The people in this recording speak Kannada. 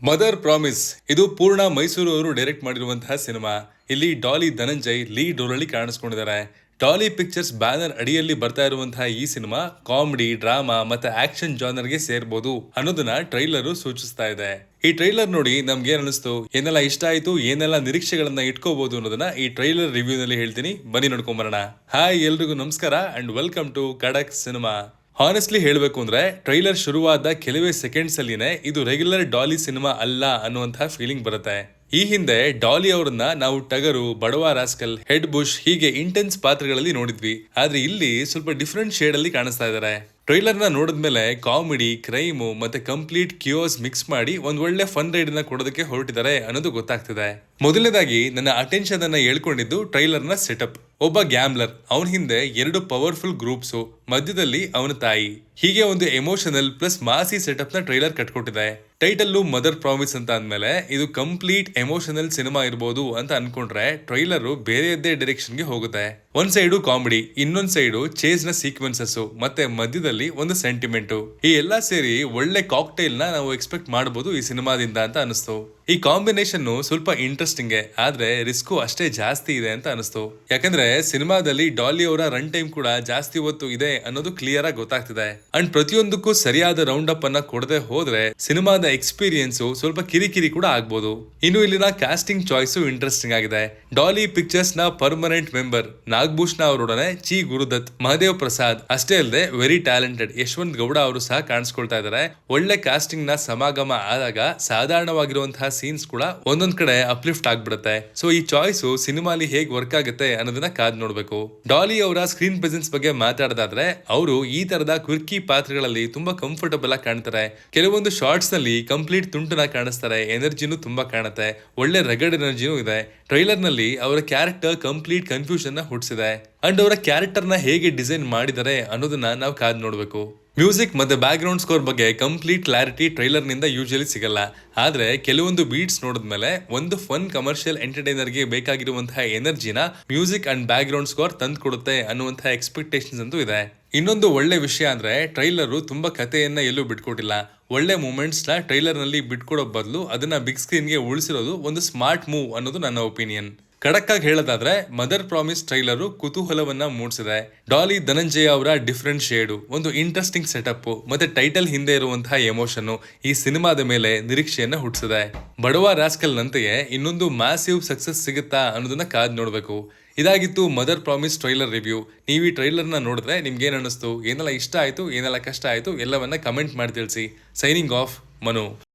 ಮದರ್ ಪ್ರಾಮಿಸ್ ಇದು ಪೂರ್ಣ ಮೈಸೂರು ಅವರು ಡೈರೆಕ್ಟ್ ಮಾಡಿರುವಂತಹ ಸಿನಿಮಾ. ಇಲ್ಲಿ ಡಾಲಿ ಧನಂಜಯ್ ಲೀಡ್ ರೋಲ್ ಅಲ್ಲಿ ಕಾಣಿಸ್ಕೊಂಡಿದ್ದಾರೆ. ಡಾಲಿ ಪಿಕ್ಚರ್ಸ್ ಬ್ಯಾನರ್ ಅಡಿಯಲ್ಲಿ ಬರ್ತಾ ಇರುವಂತಹ ಈ ಸಿನಿಮಾ ಕಾಮಿಡಿ, ಡ್ರಾಮಾ ಮತ್ತೆ ಆಕ್ಷನ್ ಜಾನರ್ಗೆ ಸೇರ್ಬೋದು ಅನ್ನೋದನ್ನ ಟ್ರೈಲರ್ ಸೂಚಿಸ್ತಾ ಇದೆ. ಈ ಟ್ರೈಲರ್ ನೋಡಿ ನಮ್ಗೆ ಏನ್ ಅನಿಸ್ತು, ಏನೆಲ್ಲ ಇಷ್ಟ ಆಯ್ತು, ಏನೆಲ್ಲ ನಿರೀಕ್ಷೆಗಳನ್ನ ಇಟ್ಕೋಬಹುದು ಅನ್ನೋದನ್ನ ಈ ಟ್ರೈಲರ್ ರಿವ್ಯೂ ನಲ್ಲಿ ಹೇಳ್ತೀನಿ. ಬನ್ನಿ ನೋಡ್ಕೊಂಬರೋಣ. ಹಾಯ್, ಎಲ್ರಿಗೂ ನಮಸ್ಕಾರ ಅಂಡ್ ವೆಲ್ಕಮ್ ಟು ಖಡಕ್ ಸಿನಿಮಾ. ಹಾನೆಸ್ಟ್ಲಿ ಹೇಳಬೇಕು ಅಂದ್ರೆ ಟ್ರೈಲರ್ ಶುರುವಾದ ಕೆಲವೇ ಸೆಕೆಂಡ್ಸ್ ಅಲ್ಲಿನೇ ಇದು ರೆಗ್ಯುಲರ್ ಡಾಲಿ ಸಿನಿಮಾ ಅಲ್ಲ ಅನ್ನುವಂತಹ ಫೀಲಿಂಗ್ ಬರುತ್ತೆ. ಈ ಹಿಂದೆ ಡಾಲಿ ಅವರನ್ನ ನಾವು ಟಗರು, ಬಡವ ರಾಸ್ಕಲ್, ಹೆಡ್ ಬುಷ್ ಹೀಗೆ ಇಂಟೆನ್ಸ್ ಪಾತ್ರಗಳಲ್ಲಿ ನೋಡಿದ್ವಿ. ಆದ್ರೆ ಇಲ್ಲಿ ಸ್ವಲ್ಪ ಡಿಫ್ರೆಂಟ್ ಶೇಡ್ ಅಲ್ಲಿ ಕಾಣಿಸ್ತಾ ಇದ್ದಾರೆ. ಟ್ರೈಲರ್ ನ ನೋಡಿದ್ಮೇಲೆ ಕಾಮಿಡಿ, ಕ್ರೈಮು ಮತ್ತೆ ಕಂಪ್ಲೀಟ್ ಕ್ಯೂಸ್ ಮಿಕ್ಸ್ ಮಾಡಿ ಒಂದ್ ಒಳ್ಳೆ ಫನ್ ರೈಡ್ ನ ಕೊಡೋದಕ್ಕೆ ಹೊರಟಿದ್ದಾರೆ ಅನ್ನೋದು ಗೊತ್ತಾಗ್ತಿದೆ. ಮೊದಲನೇದಾಗಿ ನನ್ನ ಅಟೆನ್ಷನ್ ಅನ್ನ ಹೇಳ್ಕೊಂಡಿದ್ದು ಟ್ರೈಲರ್ ನ ಸೆಟಪ್. ಒಬ್ಬ ಗ್ಯಾಮ್ಲರ್, ಅವನ ಹಿಂದೆ ಎರಡು ಪವರ್ಫುಲ್ ಗ್ರೂಪ್ಸ್, ಮಧ್ಯದಲ್ಲಿ ಅವನ ತಾಯಿ, ಹೀಗೆ ಒಂದು ಎಮೋಷನಲ್ ಪ್ಲಸ್ ಮಾಸಿ ಸೆಟಪ್ ನ ಟ್ರೈಲರ್ ಕಟ್ಕೊಟ್ಟಿದೆ. ಟೈಟಲ್ ಮದರ್ ಪ್ರಾಮಿಸ್ ಅಂತ ಅಂದ್ಮೇಲೆ ಇದು ಕಂಪ್ಲೀಟ್ ಎಮೋಷನಲ್ ಸಿನಿಮಾ ಇರಬಹುದು ಅಂತ ಅನ್ಕೊಂಡ್ರೆ ಟ್ರೈಲರ್ ಬೇರೆಯದ್ದೇ ಡೈರೆಕ್ಷನ್ ಗೆ ಹೋಗುತ್ತೆ. ಒಂದ್ ಸೈಡು ಕಾಮಿಡಿ, ಇನ್ನೊಂದ್ ಸೈಡು ಚೇಸ್ ನ ಸೀಕ್ವೆನ್ಸಸ್, ಮತ್ತೆ ಮಧ್ಯದಲ್ಲಿ ಒಂದು ಸೆಂಟಿಮೆಂಟ್, ಈ ಎಲ್ಲಾ ಸೇರಿ ಒಳ್ಳೆ ಕಾಕ್ಟೈಲ್ ನ ನಾವು ಎಕ್ಸ್ಪೆಕ್ಟ್ ಮಾಡಬಹುದು ಈ ಸಿನಿಮಾದಿಂದ ಅಂತ ಅನಿಸ್ತು. ಈ ಕಾಂಬಿನೇಷನ್ ಸ್ವಲ್ಪ ಇಂಟ್ರೆಸ್ಟಿಂಗ್, ಆದ್ರೆ ರಿಸ್ಕು ಅಷ್ಟೇ ಜಾಸ್ತಿ ಇದೆ ಅಂತ ಅನಿಸ್ತು. ಯಾಕಂದ್ರೆ ಸಿನಿಮಾದಲ್ಲಿ ಡಾಲಿ ಅವರ ರನ್ ಟೈಮ್ ಕೂಡ ಜಾಸ್ತಿ ಹೊತ್ತು ಇದೆ ಅನ್ನೋದು ಕ್ಲಿಯರ್ ಆಗಿ ಗೊತ್ತಾಗ್ತಿದೆ. ಅಂಡ್ ಪ್ರತಿಯೊಂದಕ್ಕೂ ಸರಿಯಾದ ರೌಂಡ್ ಅಪ್ ಅನ್ನ ಕೊಡದೆ ಹೋದ್ರೆ ಸಿನಿಮಾದ ಎಕ್ಸ್ಪೀರಿಯನ್ಸ್ ಸ್ವಲ್ಪ ಕಿರಿಕಿರಿ ಕೂಡ ಆಗ್ಬೋದು. ಇನ್ನು ಇಲ್ಲಿನ ಕಾಸ್ಟಿಂಗ್ ಚಾಯ್ಸ್ ಇಂಟ್ರೆಸ್ಟಿಂಗ್ ಆಗಿದೆ. ಡಾಲಿ ಪಿಕ್ಚರ್ಸ್ ನ ಪರ್ಮನೆಂಟ್ ಮೆಂಬರ್ ನಾಗಭೂಷಣ ಅವರೊಡನೆ ಚಿ ಗುರುದತ್, ಮಹದೇವ್ ಪ್ರಸಾದ್, ಅಷ್ಟೇ ಅಲ್ಲದೆ ವೆರಿ ಟ್ಯಾಲೆಂಟೆಡ್ ಯಶವಂತ್ ಗೌಡ ಅವರು ಸಹ ಕಾಣಿಸ್ಕೊಳ್ತಾ ಇದ್ದಾರೆ. ಒಳ್ಳೆ ಕಾಸ್ಟಿಂಗ್ ನ ಸಮಾಗಮ ಆದಾಗ ಸಾಧಾರಣವಾಗಿರುವಂತಹ ಸೀನ್ಸ್ ಕೂಡ ಒಂದೊಂದ್ ಕಡೆ ಅಪ್ಲಿಫ್ಟ್ ಆಗ್ಬಿಡುತ್ತೆ. ಸೊ ಈ ಚಾಯ್ಸ್ ಸಿನಿಮಾಲಿ ಹೇಗೆ ವರ್ಕ್ ಆಗುತ್ತೆ ಅನ್ನೋದನ್ನ ಕಾದ್ ನೋಡ್ಬೇಕು. ಡಾಲಿ ಅವರ ಸ್ಕ್ರೀನ್ ಪ್ರೆಸೆನ್ಸ್ ಬಗ್ಗೆ ಮಾತಾಡೋದಾದ್ರೆ ಅವರು ಈ ತರದ ಕ್ವಿರ್ಕಿ ಪಾತ್ರಗಳಲ್ಲಿ ತುಂಬಾ ಕಂಫರ್ಟಬಲ್ ಆಗಿ ಕಾಣ್ತಾರೆ. ಕೆಲವೊಂದು ಶಾರ್ಟ್ಸ್ ನಲ್ಲಿ ಕಂಪ್ಲೀಟ್ ತುಂಟನ ಕಾಣಿಸ್ತಾರೆ. ಎನರ್ಜಿನೂ ತುಂಬಾ ಕಾಣುತ್ತೆ, ಒಳ್ಳೆ ರಗಡ್ ಎನರ್ಜಿನೂ ಇದೆ. ಟ್ರೈಲರ್ ನಲ್ಲಿ ಅವರ ಕ್ಯಾರೆಕ್ಟರ್ ಕಂಪ್ಲೀಟ್ ಕನ್ಫ್ಯೂಷನ್ ನ ಹುಟ್ಟಿಸಿದೆ. ಅಂಡ್ ಅವರ ಕ್ಯಾರೆಕ್ಟರ್ ನ ಹೇಗೆ ಡಿಸೈನ್ ಮಾಡಿದ್ದಾರೆ ಅನ್ನೋದನ್ನ ನಾವು ಕಾದ್ ನೋಡ್ಬೇಕು. ಮ್ಯೂಸಿಕ್ ಮತ್ತೆ ಬ್ಯಾಕ್ ಗ್ರೌಂಡ್ ಸ್ಕೋರ್ ಬಗ್ಗೆ ಕಂಪ್ಲೀಟ್ ಕ್ಲಾರಿಟಿ ಟ್ರೈಲರ್ ನಿಂದ ಯೂಶಲಿ ಸಿಗಲ್ಲ. ಆದ್ರೆ ಕೆಲವೊಂದು ಬೀಟ್ಸ್ ನೋಡಿದ್ಮೇಲೆ ಒಂದು ಫನ್ ಕಮರ್ಷಿಯಲ್ ಎಂಟರ್ಟೈನರ್ ಗೆ ಬೇಕಾಗಿರುವಂತಹ ಎನರ್ಜಿನ music and background score ತಂದು ಕೊಡುತ್ತೆ ಅನ್ನುವಂತಹ ಎಕ್ಸ್ಪೆಕ್ಟೇಷನ್ಸ್ ಅಂತೂ ಇದೆ. ಇನ್ನೊಂದು ಒಳ್ಳೆ ವಿಷಯ ಅಂದ್ರೆ ಟ್ರೈಲರ್ ತುಂಬಾ ಕಥೆಯನ್ನ ಎಲ್ಲೂ ಬಿಟ್ಕೊಟ್ಟಿಲ್ಲ. ಒಳ್ಳೆ ಮೂಮೆಂಟ್ಸ್ ನ ಟ್ರೈಲರ್ ನಲ್ಲಿ ಬಿಟ್ಕೊಡೋ ಬದಲು ಅದನ್ನ ಬಿಗ್ ಸ್ಕ್ರೀನ್ ಗೆ ಉಳಿಸಿರೋದು ಒಂದು ಸ್ಮಾರ್ಟ್ ಮೂವ್ ಅನ್ನೋದು ನನ್ನ ಒಪಿನಿಯನ್. ಖಡಕ್ ಆಗಿ ಹೇಳೋದಾದ್ರೆ ಮದರ್ ಪ್ರಾಮಿಸ್ ಟ್ರೈಲರ್ ಕುತೂಹಲವನ್ನ ಮೂಡಿಸಿದೆ. ಡಾಲಿ ಧನಂಜಯ ಅವರ ಡಿಫ್ರೆಂಟ್ ಶೇಡು, ಒಂದು ಇಂಟ್ರೆಸ್ಟಿಂಗ್ ಸೆಟಪ್ ಮತ್ತೆ ಟೈಟಲ್ ಹಿಂದೆ ಇರುವಂತಹ ಎಮೋಷನ್ ಈ ಸಿನಿಮಾದ ಮೇಲೆ ನಿರೀಕ್ಷೆಯನ್ನ ಹುಟ್ಟಿಸಿದೆ. ಬಡವ ರಾಸ್ಕಲ್ ನಂತೆಯೇ ಇನ್ನೊಂದು ಮ್ಯಾಸಿವ್ ಸಕ್ಸಸ್ ಸಿಗುತ್ತಾ ಅನ್ನೋದನ್ನ ಕಾದ್ ನೋಡ್ಬೇಕು. ಇದಾಗಿತ್ತು ಮದರ್ ಪ್ರಾಮಿಸ್ ಟ್ರೈಲರ್ ರಿವ್ಯೂ. ನೀವು ಈ ಟ್ರೈಲರ್ ನ ನೋಡಿದ್ರೆ ನಿಮ್ಗೆ ಏನ್ ಅನಿಸ್ತು, ಏನೆಲ್ಲ ಇಷ್ಟ ಆಯ್ತು, ಏನೆಲ್ಲ ಕಷ್ಟ ಆಯ್ತು ಎಲ್ಲವನ್ನ ಕಮೆಂಟ್ ಮಾಡಿ ತಿಳಿಸಿ. Signing off, Manu.